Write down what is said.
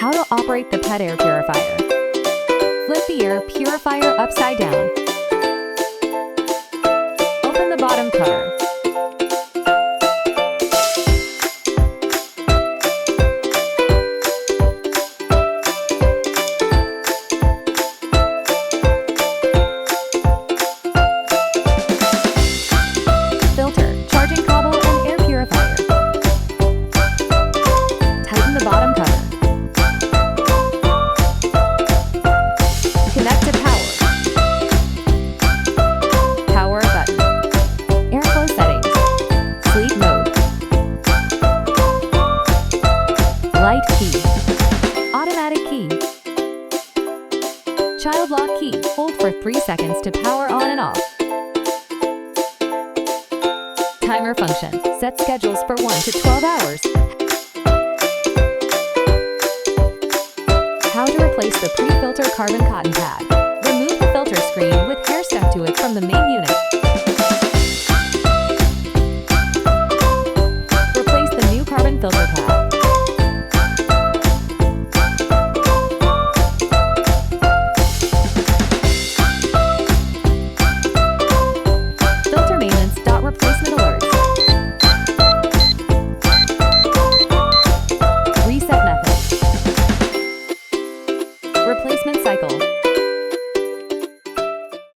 How to operate the pet air purifier. Flip the air purifier upside down. Open the bottom cover. Filter, charging cable, and air purifier. Tighten the bottom cover. Connect to power. Power button. Airflow settings. Sleep mode. Light key. Automatic key. Child lock key. Hold for 3 seconds to power on and off. Timer function. Set schedules for 1 to 12 hours. How to replace the pre-filter carbon cotton pad. Remove the filter screen with hair stuck to it from the main unit.